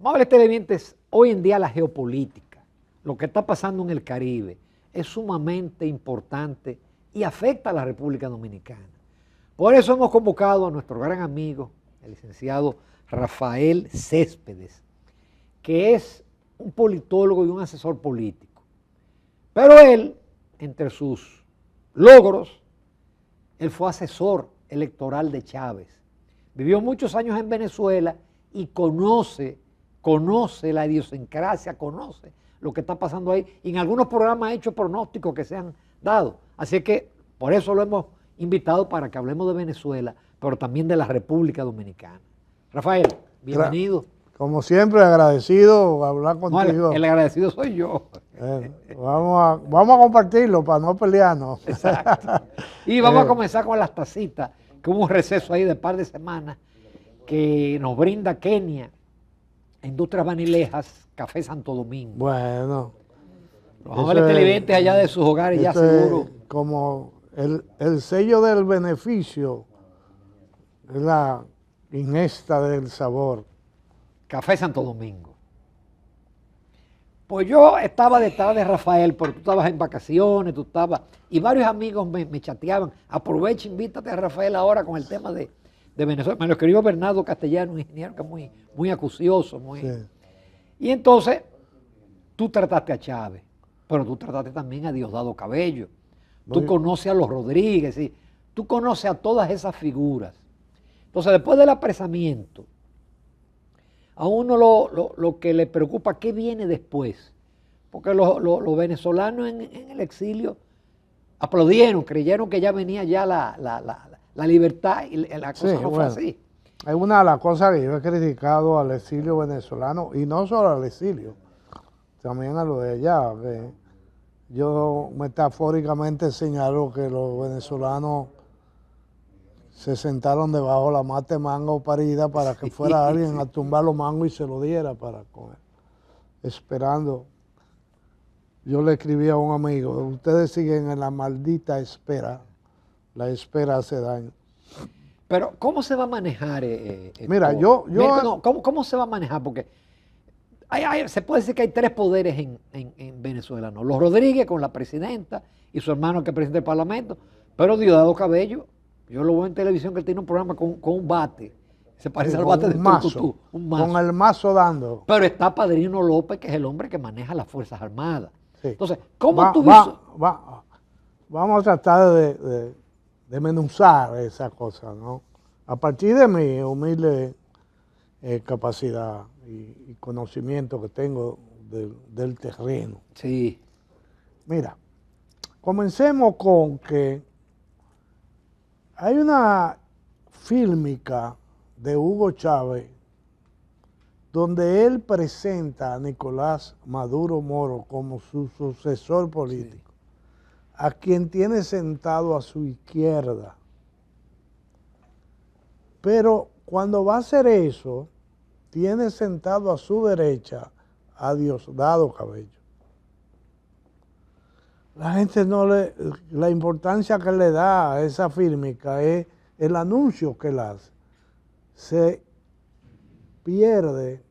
Amables televidentes, hoy en día la geopolítica, lo que está pasando en el Caribe, es sumamente importante y afecta a la República Dominicana. Por eso hemos convocado a nuestro gran amigo, el licenciado Rafael Céspedes, que es un politólogo y un asesor político. Pero él, entre sus logros, él fue asesor electoral de Chávez. Vivió muchos años en Venezuela y conoce la idiosincrasia, conoce lo que está pasando ahí. Y en algunos programas ha hecho pronósticos que se han dado. Así que por eso lo hemos invitado para que hablemos de Venezuela, pero también de la República Dominicana. Rafael, bienvenido. Como siempre, agradecido hablar contigo. No, el agradecido soy yo. Vamos a compartirlo para no pelearnos. Exacto. Y vamos a comenzar con las tacitas, que hubo un receso ahí de par de semanas que nos brinda Kenia, Industrias Vanilejas, Café Santo Domingo. Bueno. Los amables televidentes allá de sus hogares ya seguro. Como el sello del beneficio es la ingesta del sabor. Café Santo Domingo. Pues yo estaba detrás de Rafael, porque tú estabas en vacaciones, y varios amigos me chateaban. Aprovecha, invítate a Rafael ahora con el tema de Venezuela. Me lo escribió Bernardo Castellano, un ingeniero que es muy acucioso. Sí. Y entonces, tú trataste a Chávez, pero tú trataste también a Diosdado Cabello. Tú conoces a los Rodríguez, ¿sí? Tú conoces a todas esas figuras. Entonces, después del apresamiento, a uno lo que le preocupa, ¿qué viene después? Porque los venezolanos en el exilio aplaudieron, creyeron que ya venía ya la libertad y la cosa no fue así. Es una de las cosas que yo he criticado al exilio venezolano, y no solo al exilio, también a lo de allá. Yo metafóricamente señalo que los venezolanos se sentaron debajo de la mata de mango parida para que fuera alguien a tumbar los mangos y se lo diera para comer, esperando. Yo le escribí a un amigo: ustedes siguen en la maldita espera, la espera hace daño. Pero, ¿cómo se va a manejar? Mira, ¿Cómo se va a manejar? Porque se puede decir que hay tres poderes en Venezuela, ¿no? Los Rodríguez con la presidenta y su hermano que es presidente del Parlamento, pero Diosdado Cabello, yo lo veo en televisión que él tiene un programa con un bate, se parece al bate de Tucutú, un mazo. Con el mazo dando. Pero está Padrino López, que es el hombre que maneja las Fuerzas Armadas. Sí. Entonces, vamos a tratar de desmenuzar esa cosa, ¿no? A partir de mi humilde capacidad y conocimiento que tengo del terreno. Sí. Mira, comencemos con que hay una fílmica de Hugo Chávez donde él presenta a Nicolás Maduro Moro como su sucesor político, a quien tiene sentado a su izquierda. Pero cuando va a hacer eso, tiene sentado a su derecha a Diosdado Cabello. La gente la importancia que le da a esa fílmica es el anuncio que él hace. Se pierde,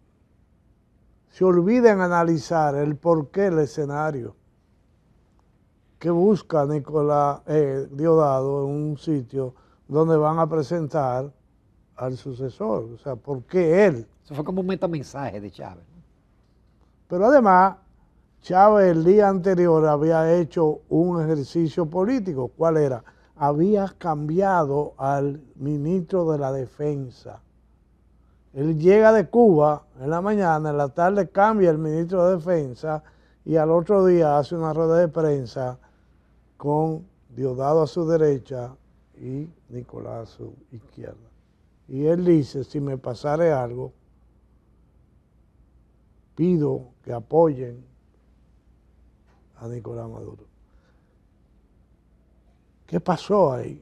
se olvida en analizar el porqué, el escenario que busca Nicolás Diosdado en un sitio donde van a presentar al sucesor. O sea, ¿por qué él? Eso fue como un metamensaje de Chávez, ¿no? Pero además, Chávez el día anterior había hecho un ejercicio político. ¿Cuál era? Había cambiado al ministro de la Defensa. Él llega de Cuba en la mañana, en la tarde cambia el ministro de Defensa y al otro día hace una rueda de prensa con Diosdado a su derecha y Nicolás a su izquierda. Y él dice: si me pasare algo, pido que apoyen a Nicolás Maduro. ¿Qué pasó ahí?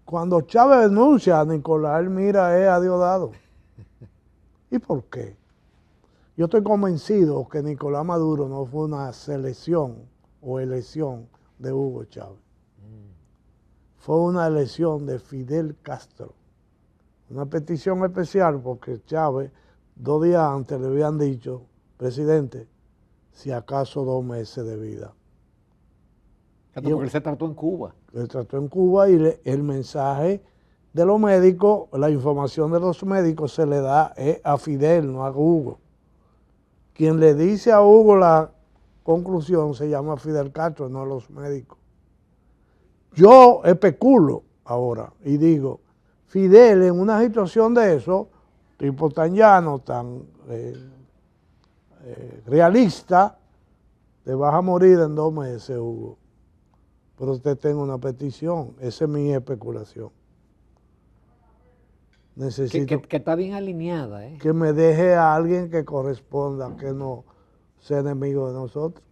Cuando Chávez denuncia a Nicolás, él mira a Diosdado. ¿Y por qué? Yo estoy convencido que Nicolás Maduro no fue una selección o elección de Hugo Chávez. Fue una elección de Fidel Castro. Una petición especial porque Chávez 2 días antes le habían dicho, presidente, si acaso 2 meses de vida. Porque él se trató en Cuba. Se trató en Cuba y el mensaje de los médicos, la información de los médicos se le da a Fidel, no a Hugo. Quien le dice a Hugo la conclusión se llama Fidel Castro, no los médicos. Yo especulo ahora y digo, Fidel en una situación de eso, tipo tan llano, tan realista, te vas a morir en 2 meses, Hugo. Pero usted tengo una petición, esa es mi especulación. Necesito que está bien alineada. que me deje a alguien que corresponda, que no sea enemigo de nosotros.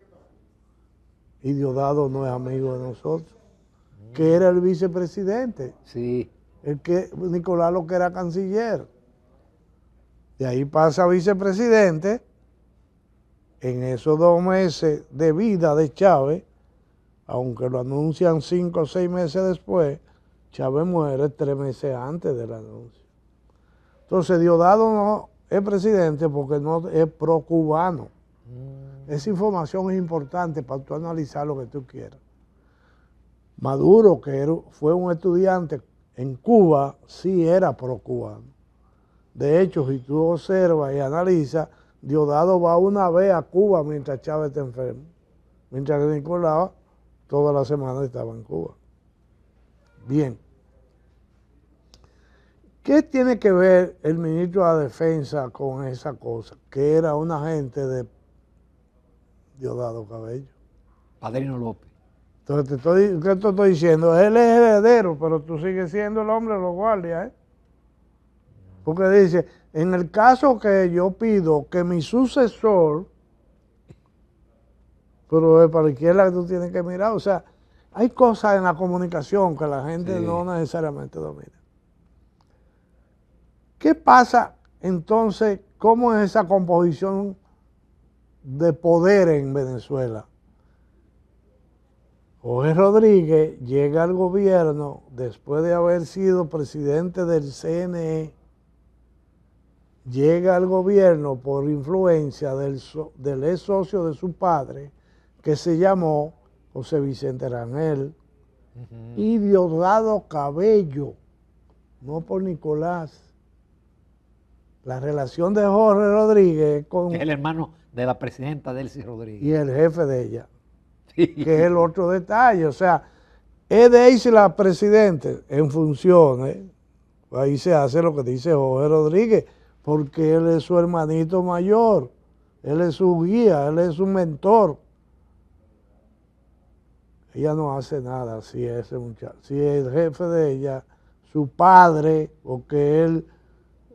Y Diosdado no es amigo de nosotros. Que era el vicepresidente. Sí. Nicolás lo que era canciller. De ahí pasa a vicepresidente. En esos 2 meses de vida de Chávez, aunque lo anuncian 5 o 6 meses después, Chávez muere 3 meses antes del anuncio. Entonces Diosdado no es presidente porque no es pro-cubano. Esa información es importante para tú analizar lo que tú quieras. Maduro, que fue un estudiante en Cuba, sí era pro-cubano. De hecho, si tú observas y analizas, Diosdado va una vez a Cuba mientras Chávez está enfermo. Mientras que Nicolás toda la semana estaba en Cuba. Bien. ¿Qué tiene que ver el ministro de la Defensa con esa cosa? Que era un agente de Diosdado Cabello. Padrino López. Entonces, ¿qué te estoy diciendo? Él es heredero, pero tú sigues siendo el hombre de los guardias, ¿eh? Porque dice, en el caso que yo pido que mi sucesor, pero es para la izquierda que tú tienes que mirar, o sea, hay cosas en la comunicación que la gente no necesariamente domina. ¿Qué pasa entonces? ¿Cómo es esa composición de poder en Venezuela? Jorge Rodríguez llega al gobierno después de haber sido presidente del CNE, llega al gobierno por influencia del ex socio de su padre, que se llamó José Vicente Rangel, y Diosdado Cabello, no por Nicolás. La relación de Jorge Rodríguez con... Es el hermano de la presidenta Delcy Rodríguez. Y el jefe de ella, que es el otro detalle. O sea, es Delcy la presidente en funciones. Ahí se hace lo que dice Jorge Rodríguez, porque él es su hermanito mayor, él es su guía, él es su mentor. Ella no hace nada si ese muchacho, si el jefe de ella, su padre, porque él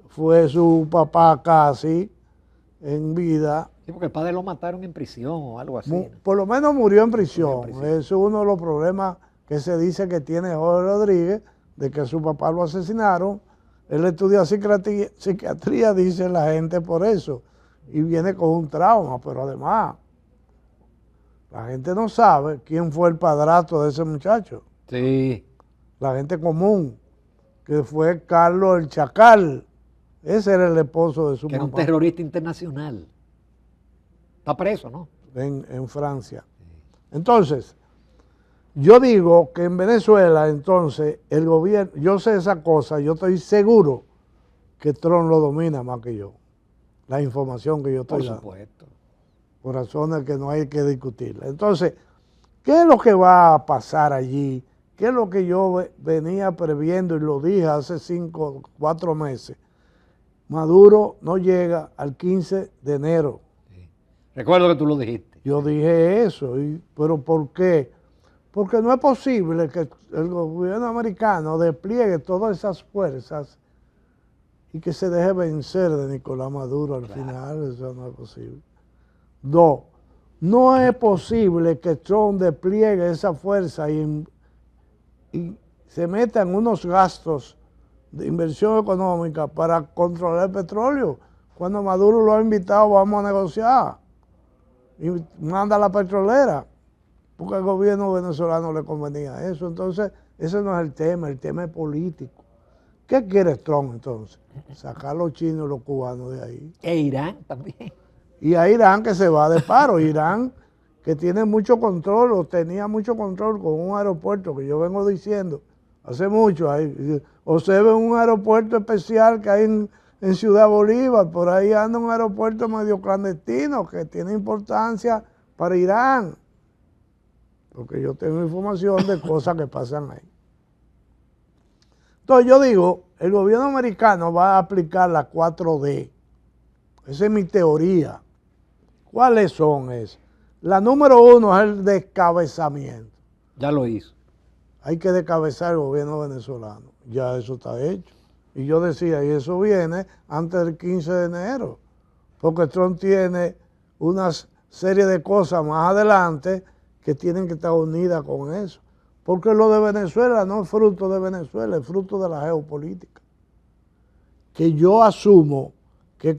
fue su papá casi en vida. Sí, porque el padre lo mataron en prisión o algo así, ¿no? Por lo menos murió en prisión. Eso es uno de los problemas que se dice que tiene Jorge Rodríguez, de que su papá lo asesinaron. Él estudia psiquiatría, dice la gente por eso, y viene con un trauma, pero además la gente no sabe quién fue el padrastro de ese muchacho. Sí. La gente común, que fue Carlos el Chacal. Ese era el esposo de su mamá. Que era un terrorista internacional. Está preso, ¿no? En Francia. Entonces, yo digo que en Venezuela, entonces, el gobierno, yo sé esa cosa, yo estoy seguro que Trump lo domina más que yo. La información que yo estoy dando. Por supuesto. Por razones que no hay que discutirla. Entonces, ¿qué es lo que va a pasar allí? ¿Qué es lo que yo venía previendo y lo dije hace 5 o 4 meses? Maduro no llega al 15 de enero. Sí. Recuerdo que tú lo dijiste. Yo dije eso, pero ¿por qué? Porque no es posible que el gobierno americano despliegue todas esas fuerzas y que se deje vencer de Nicolás Maduro al final. Eso no es posible. 2, no es posible que Trump despliegue esa fuerza y se meta en unos gastos de inversión económica para controlar el petróleo. Cuando Maduro lo ha invitado, vamos a negociar. Y manda a la petrolera, porque al gobierno venezolano le convenía eso. Entonces, ese no es el tema es político. ¿Qué quiere Trump entonces? Sacar a los chinos y los cubanos de ahí. E Irán también. Y a Irán que se va de paro. Irán que tiene mucho control o tenía mucho control con un aeropuerto que yo vengo diciendo hace mucho. O se ve un aeropuerto especial que hay en Ciudad Bolívar. Por ahí anda un aeropuerto medio clandestino que tiene importancia para Irán. Porque yo tengo información de cosas que pasan ahí. Entonces yo digo, el gobierno americano va a aplicar la 4D. Esa es mi teoría. ¿Cuáles son esas? La número 1 es el descabezamiento. Ya lo hizo. Hay que descabezar el gobierno venezolano. Ya eso está hecho. Y yo decía, y eso viene antes del 15 de enero. Porque Trump tiene una serie de cosas más adelante que tienen que estar unidas con eso. Porque lo de Venezuela no es fruto de Venezuela, es fruto de la geopolítica. Que yo asumo que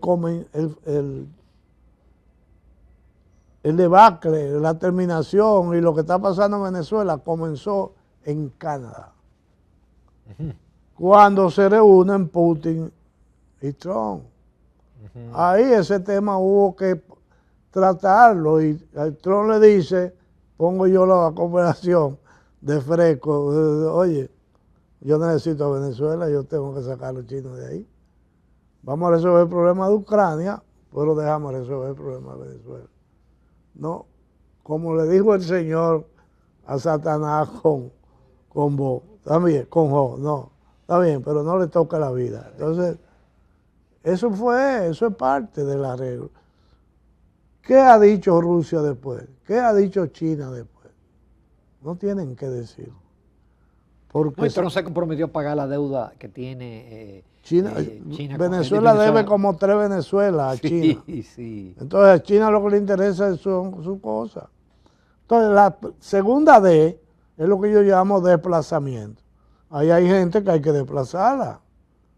el debacle, la terminación y lo que está pasando en Venezuela comenzó en Canadá. Cuando se reúnen Putin y Trump. Ahí ese tema hubo que tratarlo y Trump le dice, pongo yo la conversación de fresco, oye, yo necesito a Venezuela, yo tengo que sacar a los chinos de ahí. Vamos a resolver el problema de Ucrania, pero dejamos resolver el problema de Venezuela. No, como le dijo el Señor a Satanás con vos, también, con Job, no, está bien, pero no le toca la vida. Entonces, eso es parte del arreglo. ¿Qué ha dicho Rusia después? ¿Qué ha dicho China después? No tienen que decir. Porque No, Trump se comprometió a pagar la deuda que tiene China China Venezuela debe como 3 Venezuela a China. Sí. Entonces a China lo que le interesa son sus cosas. Entonces la segunda D es lo que yo llamo desplazamiento. Ahí hay gente que hay que desplazarla.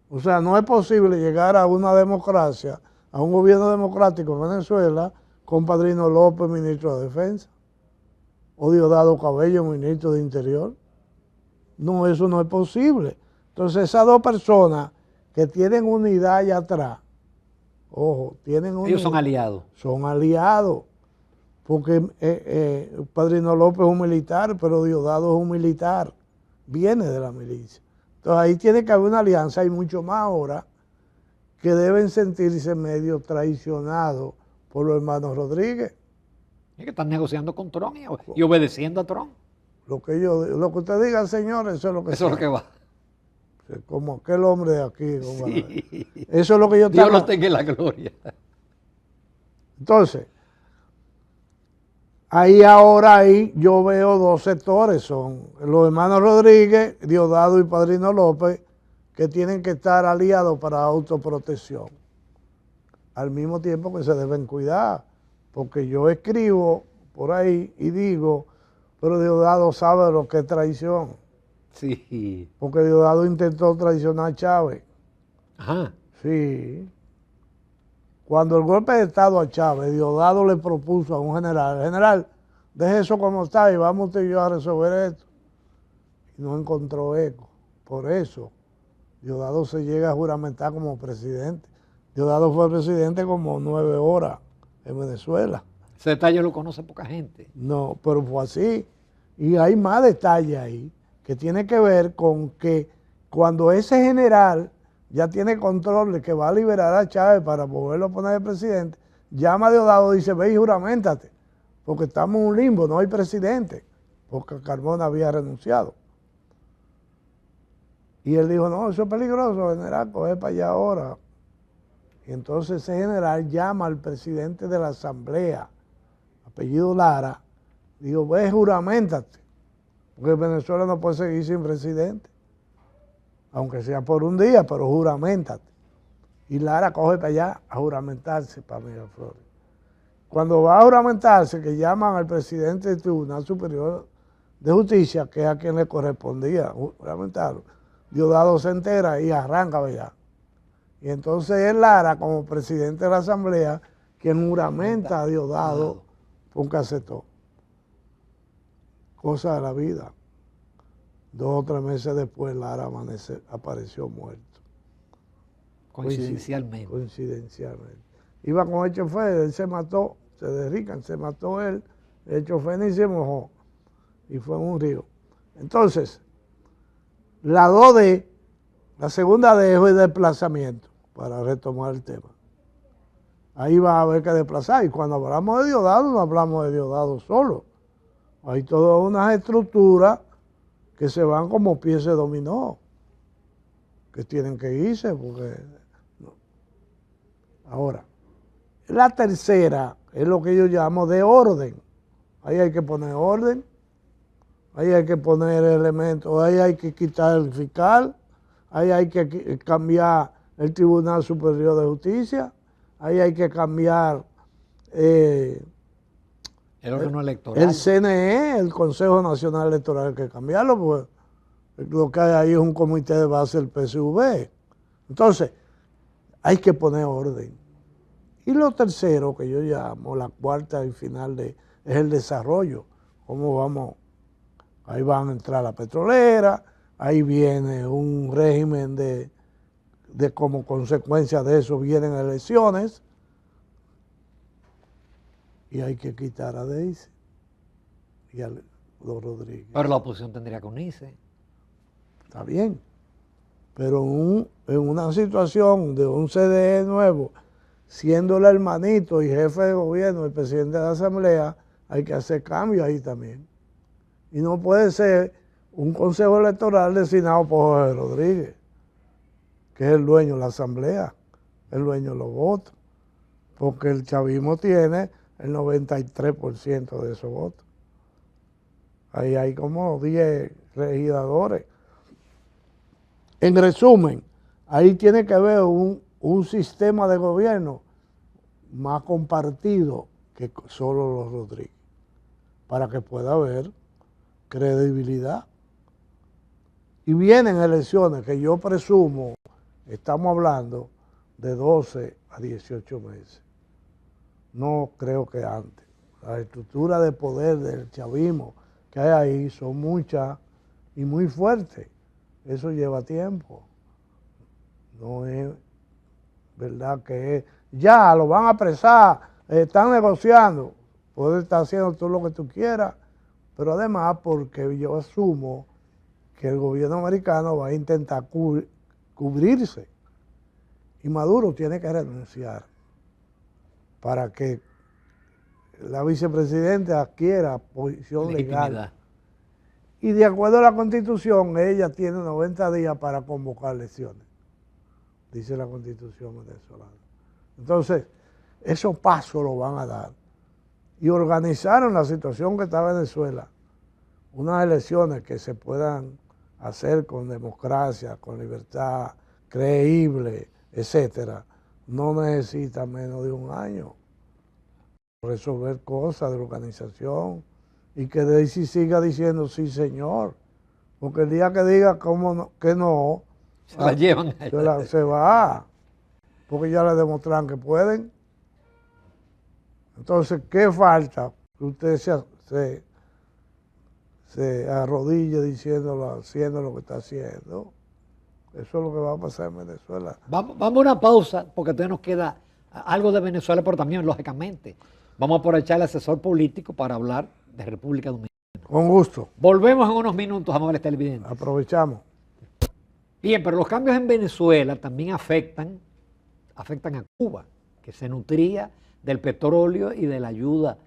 O sea, no es posible llegar a una democracia, a un gobierno democrático en Venezuela con Padrino López, ministro de Defensa, o Diosdado Cabello, ministro de Interior. No, eso no es posible. Entonces esas dos personas que tienen unidad allá atrás, ojo, tienen unidad. Ellos son aliados. Son aliados. Porque Padrino López es un militar, pero Diosdado es un militar. Viene de la milicia. Entonces ahí tiene que haber una alianza. Hay mucho más ahora que deben sentirse medio traicionados por los hermanos Rodríguez. Es que están negociando con Trump y obedeciendo a Trump. Lo que usted diga, señor, eso es lo que Eso es lo que va. Como aquel hombre de aquí. Sí. Eso es lo que yo Dios los tenga en la gloria. Entonces, ahí yo veo dos sectores, son los hermanos Rodríguez, Diosdado y Padrino López, que tienen que estar aliados para autoprotección. Al mismo tiempo que se deben cuidar, porque yo escribo por ahí y digo, pero Diosdado sabe lo que es traición. Sí. Porque Diosdado intentó traicionar a Chávez. Ajá. Sí. Cuando el golpe de Estado a Chávez, Diosdado le propuso a un general, deje eso como está y vamos usted y yo a resolver esto. Y no encontró eco. Por eso, Diosdado se llega a juramentar como presidente. Diosdado fue presidente como 9 horas en Venezuela. Ese detalle lo conoce poca gente. No, pero fue así. Y hay más detalles ahí que tiene que ver con que cuando ese general ya tiene control de que va a liberar a Chávez para volverlo a poner de presidente, llama a Diosdado y dice, ve y juramentate, porque estamos en un limbo, no hay presidente, porque Carmona había renunciado. Y él dijo, no, eso es peligroso, general, coge para allá ahora. Y entonces ese general llama al presidente de la asamblea, apellido Lara, digo, ve, juramentate, porque Venezuela no puede seguir sin presidente, aunque sea por un día, pero juramentate. Y Lara coge para allá a juramentarse para Miraflores. Cuando va a juramentarse, que llaman al presidente del Tribunal Superior de Justicia, que es a quien le correspondía juramentarlo, Diosdado se entera y arranca allá. Y entonces es Lara, como presidente de la Asamblea, quien juramenta a Diosdado por un casetón. Cosa de la vida. 2 o 3 meses después Lara apareció muerto. Coincidencialmente. Coincidencialmente. Iba con el chofer, él se mató, se derrican, se mató él, el chofer ni se mojó y fue en un río. Entonces, la 2D, la segunda D es el desplazamiento, para retomar el tema. Ahí va a haber que desplazar, y cuando hablamos de Diosdado, no hablamos de Diosdado solo. Hay todas unas estructuras que se van como piezas de dominó, que tienen que irse, porque... no. Ahora, la tercera es lo que yo llamo de orden. Ahí hay que poner orden, ahí hay que poner elementos, ahí hay que quitar el fiscal, ahí hay que cambiar el Tribunal Superior de Justicia, ahí hay que cambiar El órgano electoral. el CNE, el Consejo Nacional Electoral, hay que cambiarlo, porque lo que hay ahí es un comité de base del PSV. Entonces, hay que poner orden. Y lo tercero, que yo llamo, la cuarta y final, es el desarrollo. ¿Cómo vamos? Ahí van a entrar la petrolera, ahí viene un régimen de como consecuencia de eso vienen elecciones, y hay que quitar a Daisy y a los Rodríguez. Pero la oposición tendría que unirse. Está bien, pero en una situación de un CDE nuevo, siendo el hermanito y jefe de gobierno, el presidente de la Asamblea, hay que hacer cambios ahí también. Y no puede ser un consejo electoral designado por Jorge Rodríguez, que es el dueño de la Asamblea, el dueño de los votos, porque el chavismo tiene el 93% de esos votos. Ahí hay como 10 legisladores. En resumen, ahí tiene que haber un sistema de gobierno más compartido que solo los Rodríguez, para que pueda haber credibilidad. Y vienen elecciones que yo presumo, estamos hablando de 12 a 18 meses. No creo que antes. La estructura de poder del chavismo que hay ahí son muchas y muy fuertes. Eso lleva tiempo. No es verdad que ya lo van a apresar, están negociando. Puedes estar haciendo todo lo que tú quieras, pero además porque yo asumo que el gobierno americano va a intentar cubrirse. Y Maduro tiene que renunciar para que la vicepresidenta adquiera posición legal. Y de acuerdo a la Constitución, ella tiene 90 días para convocar elecciones, dice la Constitución venezolana. Entonces, esos pasos lo van a dar. Y organizaron la situación que está en Venezuela, unas elecciones que se puedan hacer con democracia, con libertad, creíble, etcétera, no necesita menos de un año resolver cosas de la organización, y que Daisy siga diciendo sí señor, porque el día que diga cómo no, que no, se la llevan se va, porque ya le demostraron que pueden. Entonces, ¿qué falta? Que usted se arrodille diciéndolo, haciendo lo que está haciendo. Eso es lo que va a pasar en Venezuela. Vamos a una pausa, porque todavía nos queda algo de Venezuela, pero también, lógicamente, vamos a aprovechar el asesor político para hablar de República Dominicana. Con gusto. Volvemos en unos minutos, amables televidentes. Aprovechamos. Bien, pero los cambios en Venezuela también afectan a Cuba, que se nutría del petróleo y de la ayuda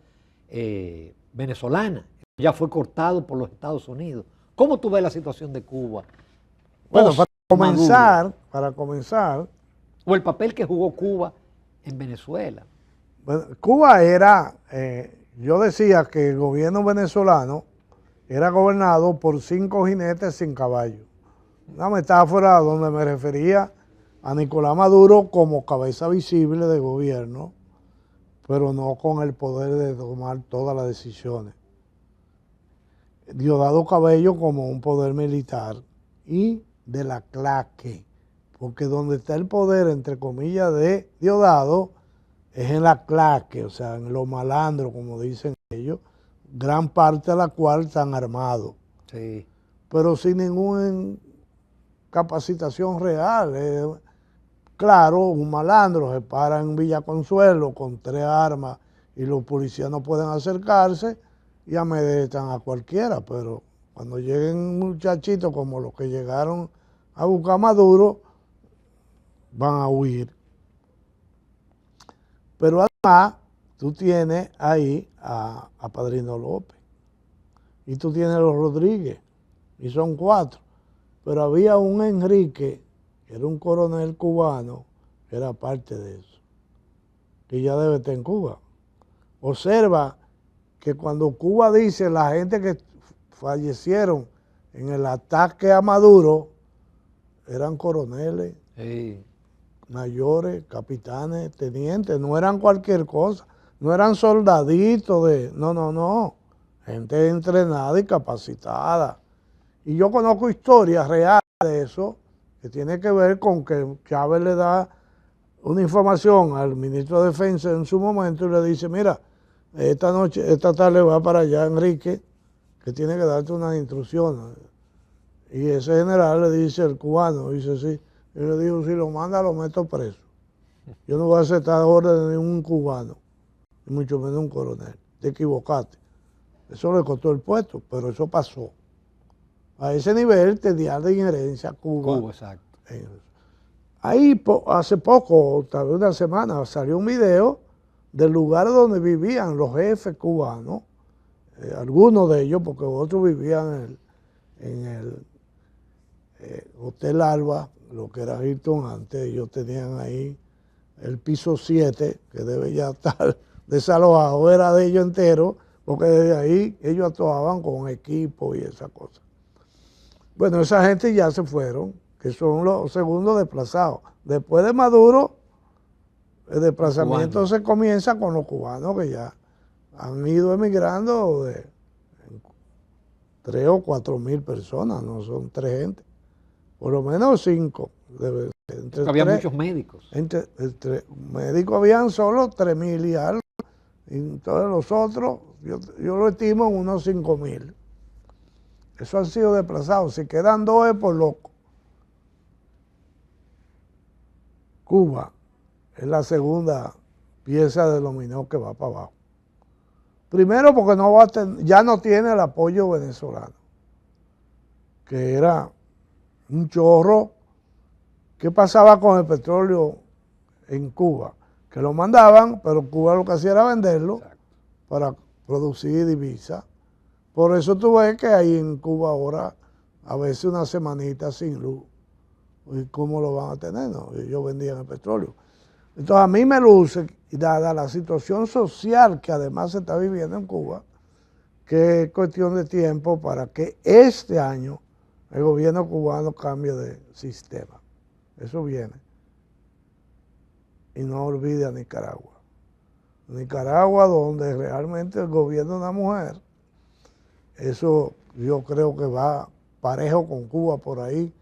venezolana. Ya fue cortado por los Estados Unidos. ¿Cómo tú ves la situación de Cuba? Bueno, para comenzar, o el papel que jugó Cuba en Venezuela. Bueno, Cuba era, yo decía que el gobierno venezolano era gobernado por 5 jinetes sin caballo. Una metáfora donde me refería a Nicolás Maduro como cabeza visible de gobierno, pero no con el poder de tomar todas las decisiones. Diosdado Cabello como un poder militar y de la claque, porque donde está el poder, entre comillas, de Diosdado, es en la claque, o sea, en los malandros, como dicen ellos, gran parte de la cual están armados. Sí. pero sin ninguna capacitación real. Claro, un malandro se para en Villa Consuelo con 3 armas y los policías no pueden acercarse y amedrentan a cualquiera, pero cuando lleguen muchachitos como los que llegaron a buscar a Maduro, van a huir. Pero además, tú tienes ahí a Padrino López, y tú tienes a los Rodríguez, y son 4. Pero había un Enrique, que era un coronel cubano, que era parte de eso, que ya debe estar en Cuba. Observa que cuando Cuba dice la gente que fallecieron en el ataque a Maduro, eran coroneles, Sí. mayores, capitanes, tenientes, no eran cualquier cosa, no eran soldaditos no, gente entrenada y capacitada. Y yo conozco historias reales de eso, que tiene que ver con que Chávez le da una información al ministro de Defensa en su momento y le dice, mira, esta tarde va para allá Enrique, que tiene que darte unas instrucciones. Y ese general le dice, el cubano, dice, sí. Y le dijo, si lo manda, lo meto preso. Yo no voy a aceptar órdenes de un cubano, y mucho menos un coronel. Te equivocaste. Eso le costó el puesto, pero eso pasó. A ese nivel tenía de injerencia Cuba. Cuba, exacto. Ahí hace poco, tal vez una semana, salió un video del lugar donde vivían los jefes cubanos, algunos de ellos, porque otros vivían en el Hotel Alba, lo que era Hilton antes. Ellos tenían ahí el piso 7, que debe ya estar desalojado, era de ellos entero, porque desde ahí ellos actuaban con equipo y esas cosas. Bueno, esa gente ya se fueron, que son los segundos desplazados. Después de Maduro, el desplazamiento se comienza con los cubanos que ya han ido emigrando de 3 o 4 mil personas, no son 3 gente. Por lo menos 5. Había muchos médicos. Entre médicos habían solo 3.000 y algo. Y entonces los otros, yo lo estimo en unos 5.000. Eso han sido desplazados. Si quedan 2 es por loco. Cuba es la segunda pieza de dominó que va para abajo. Primero porque ya no tiene el apoyo venezolano, que era un chorro. ¿Qué pasaba con el petróleo en Cuba? Que lo mandaban, pero Cuba lo que hacía era venderlo. Exacto. Para producir divisas. Por eso tú ves que hay en Cuba ahora a veces una semanita sin luz. ¿Y cómo lo van a tener? No, ellos vendían el petróleo. Entonces a mí me luce, dada la situación social que además se está viviendo en Cuba, que es cuestión de tiempo para que este año el gobierno cubano cambie de sistema. Eso viene. Y no olvide a Nicaragua. Nicaragua, donde realmente el gobierno de una mujer, eso yo creo que va parejo con Cuba por ahí.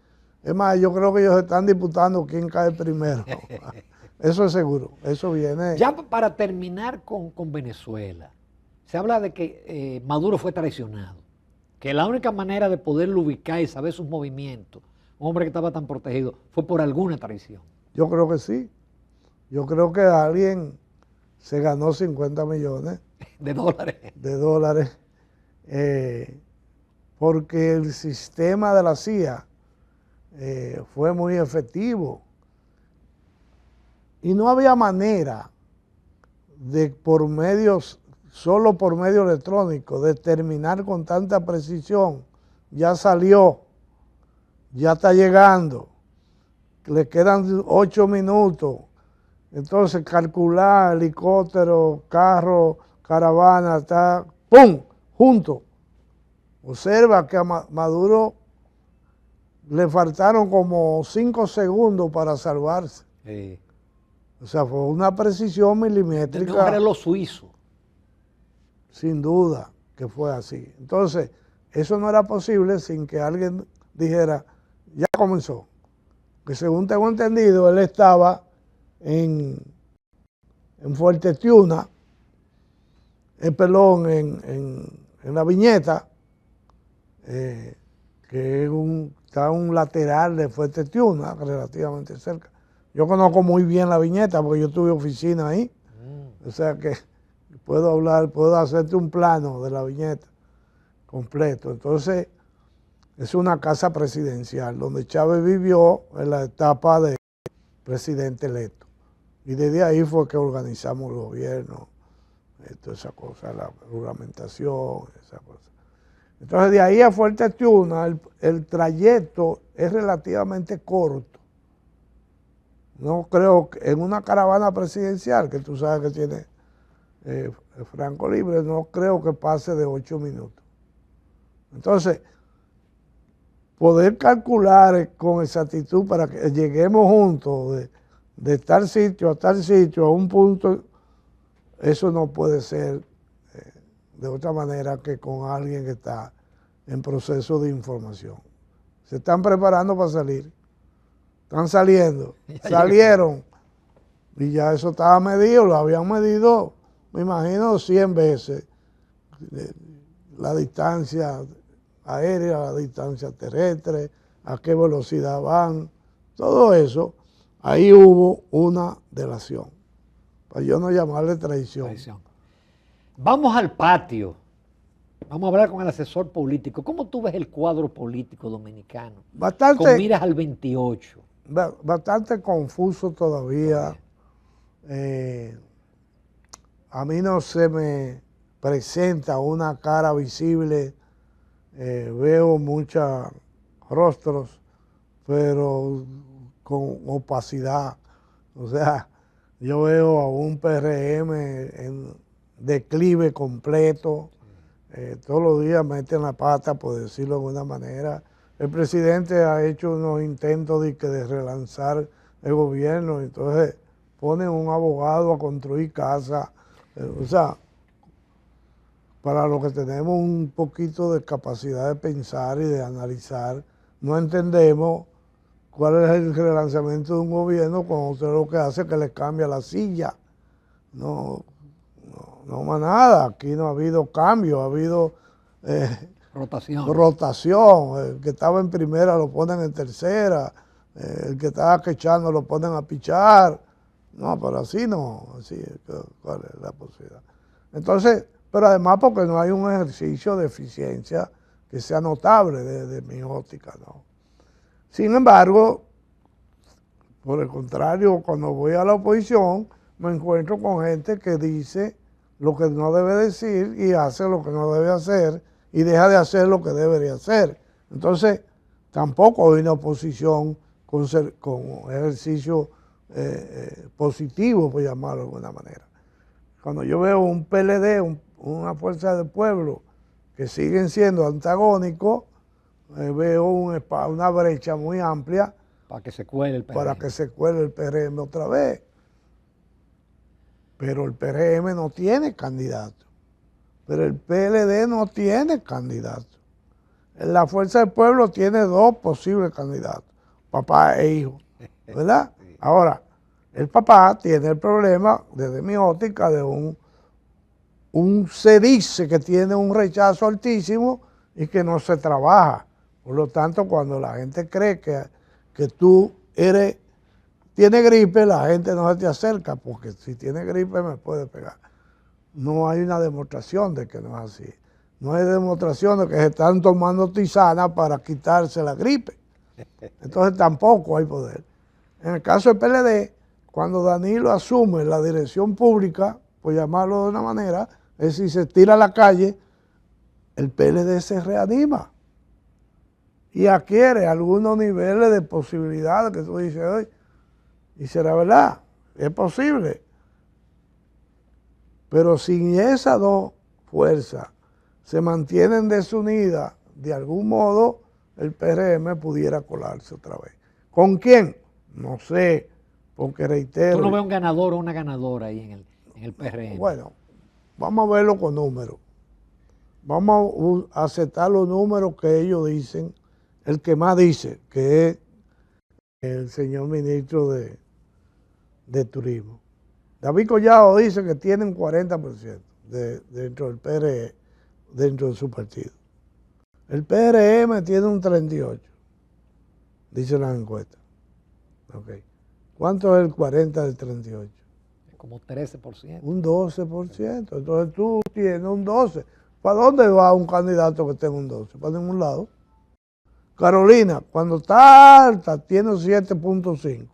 Es más, yo creo que ellos están disputando quién cae primero. Eso es seguro, eso viene. Ya para terminar con Venezuela, se habla de que Maduro fue traicionado, que la única manera de poderlo ubicar y saber sus movimientos, un hombre que estaba tan protegido, fue por alguna traición. Yo creo que sí. Yo creo que alguien se ganó 50 millones de dólares. De dólares, porque el sistema de la CIA fue muy efectivo. Y no había manera de solo por medio electrónico, determinar con tanta precisión, ya salió, ya está llegando, le quedan 8 minutos. Entonces calcular helicóptero, carro, caravana, está, ¡pum!, junto. Observa que a Maduro le faltaron como 5 segundos para salvarse. Sí. O sea, fue una precisión milimétrica. No era lo suizo. Sin duda que fue así. Entonces, eso no era posible sin que alguien dijera, ya comenzó. Que según tengo entendido, él estaba en Fuerte Tiuna, en la Viñeta, que está un lateral de Fuerte Tiuna, relativamente cerca. Yo conozco muy bien la Viñeta porque yo tuve oficina ahí, o sea que puedo hacerte un plano de la Viñeta completo. Entonces, es una casa presidencial donde Chávez vivió en la etapa de presidente electo. Y desde ahí fue que organizamos el gobierno, toda esa cosa, la juramentación, esa cosa. Entonces, de ahí a Fuerte Tiuna, el trayecto es relativamente corto. No creo que en una caravana presidencial, que tú sabes que tiene Franco Libre, no creo que pase de 8 minutos. Entonces, poder calcular con exactitud para que lleguemos juntos de tal sitio a tal sitio, a un punto, eso no puede ser de otra manera que con alguien que está en proceso de información. Se están preparando para salir, están saliendo, salieron, y ya eso estaba medido, lo habían medido, me imagino, 100 veces, la distancia aérea, la distancia terrestre, a qué velocidad van, todo eso, ahí hubo una delación, para yo no llamarle traición. Vamos al patio, vamos a hablar con el asesor político. ¿Cómo tú ves el cuadro político dominicano? Con miras al 28. Bastante confuso todavía. A mí no se me presenta una cara visible. Veo muchos rostros, pero con opacidad. O sea, yo veo a un PRM en declive completo. Todos los días meten la pata, por decirlo de alguna manera. El presidente ha hecho unos intentos de relanzar el gobierno, entonces ponen un abogado a construir casa. O sea, para los que tenemos un poquito de capacidad de pensar y de analizar, no entendemos cuál es el relanzamiento de un gobierno cuando usted lo que hace es que le cambia la silla. No más nada, aquí no ha habido cambio, ha habido rotación. El que estaba en primera lo ponen en tercera, el que estaba quechando lo ponen a pichar. No, pero así no, así, ¿cuál es la posibilidad? Entonces, pero además porque no hay un ejercicio de eficiencia que sea notable de mi óptica, ¿no? Sin embargo, por el contrario, cuando voy a la oposición, me encuentro con gente que dice lo que no debe decir y hace lo que no debe hacer y deja de hacer lo que debería hacer. Entonces, tampoco hay una oposición con ejercicio positivo, por llamarlo de alguna manera. Cuando yo veo un PLD, una fuerza del pueblo, que siguen siendo antagónicos, veo una brecha muy amplia para que se cuele el PRM. Para que se cuele el PRM otra vez. Pero el PRM no tiene candidato. Pero el PLD no tiene candidato. La Fuerza del Pueblo tiene 2 posibles candidatos, papá e hijo, ¿verdad? Sí. Ahora, el papá tiene el problema, desde mi óptica, de se dice que tiene un rechazo altísimo y que no se trabaja. Por lo tanto, cuando la gente cree que tú tienes gripe, la gente no se te acerca, porque si tienes gripe me puede pegar. No hay una demostración de que no es así. No hay demostración de que se están tomando tisana para quitarse la gripe. Entonces tampoco hay poder. En el caso del PLD, cuando Danilo asume la dirección pública, por llamarlo de una manera, es decir, se tira a la calle, el PLD se reanima y adquiere algunos niveles de posibilidades que tú dices, hoy, y será verdad, es posible. Pero sin esas 2 fuerzas se mantienen desunidas, de algún modo el PRM pudiera colarse otra vez. ¿Con quién? No sé, porque reitero... ¿Tú no ves un ganador o una ganadora ahí en el PRM? Bueno, vamos a verlo con números. Vamos a aceptar los números que ellos dicen. El que más dice, que es el señor ministro de Turismo. David Collado dice que tiene un 40% dentro del PRE, dentro de su partido. El PRM tiene un 38, dice la encuesta. Okay. ¿Cuánto es el 40 del 38? Como 13%. Un 12%. Entonces tú tienes un 12%. ¿Para dónde va un candidato que tenga un 12%? Para ningún lado. Carolina, cuando está alta, tiene 7.5.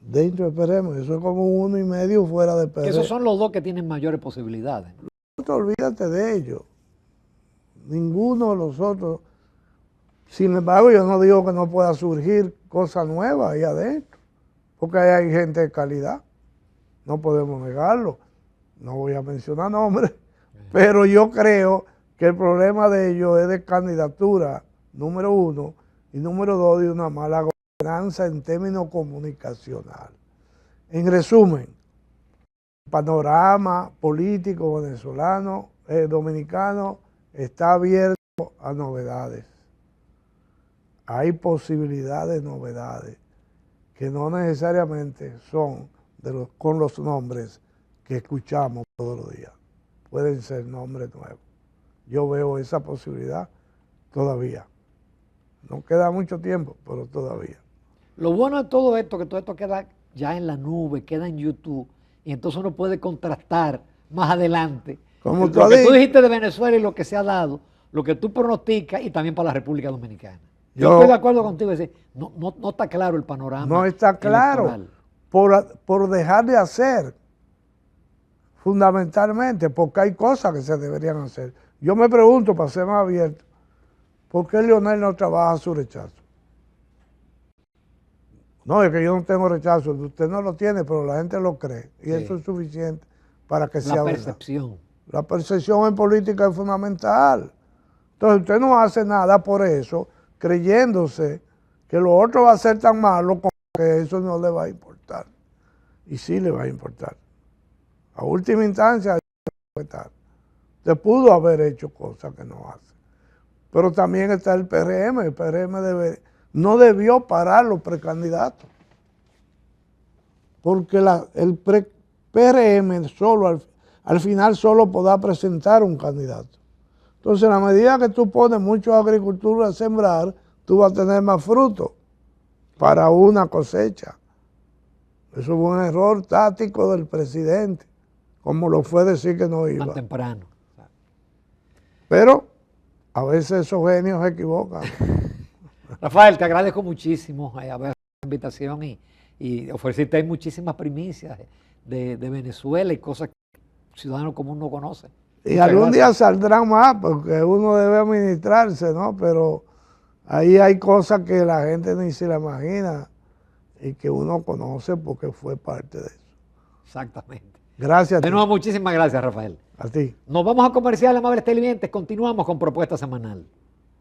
Dentro del PRM, eso es como un 1,5 fuera del PRM. Que esos son los dos que tienen mayores posibilidades. No te olvídate de ellos. Ninguno de los otros. Sin embargo, yo no digo que no pueda surgir cosas nuevas ahí adentro, porque ahí hay gente de calidad. No podemos negarlo. No voy a mencionar nombres, pero yo creo que el problema de ellos es de candidatura, número 1, y número 2, de una mala gobernanza en términos comunicacionales. En resumen, el panorama político venezolano, dominicano, está abierto a novedades. Hay posibilidades de novedades que no necesariamente son con los nombres que escuchamos todos los días. Pueden ser nombres nuevos. Yo veo esa posibilidad todavía. No queda mucho tiempo, pero todavía. Lo bueno de todo esto, que todo esto queda ya en la nube, queda en YouTube, y entonces uno puede contrastar más adelante Como lo que tú dijiste de Venezuela y lo que se ha dado, lo que tú pronosticas y también para la República Dominicana. Yo estoy de acuerdo contigo, es decir, no está claro el panorama. No está claro por dejar de hacer, fundamentalmente, porque hay cosas que se deberían hacer. Yo me pregunto, para ser más abierto, ¿por qué Leonel no trabaja su rechazo? No, es que yo no tengo rechazo, usted no lo tiene, pero la gente lo cree, y sí, eso es suficiente para que sea verdad. La percepción. La percepción en política es fundamental. Entonces usted no hace nada por eso, creyéndose que lo otro va a ser tan malo como que eso no le va a importar. Y sí le va a importar. A última instancia, se pudo haber hecho cosas que no hace. Pero también está el PRM. El PRM no debió parar los precandidatos. Porque el PRM solo, al final solo podrá presentar un candidato. Entonces, a la medida que tú pones mucha agricultura a sembrar, tú vas a tener más fruto para una cosecha. Eso fue un error táctico del presidente, como lo fue decir que no iba. Tan temprano. Pero a veces esos genios se equivocan. Rafael, te agradezco muchísimo haber la invitación y ofrecerte ahí muchísimas primicias de Venezuela y cosas que el ciudadano común no conoce. Y algún día saldrán más, porque uno debe administrarse, ¿no? Pero ahí hay cosas que la gente ni se la imagina y que uno conoce porque fue parte de eso. Exactamente. Gracias. De nuevo, muchísimas gracias, Rafael. A ti. Nos vamos a comercial, amables televidentes. Continuamos con Propuesta Semanal.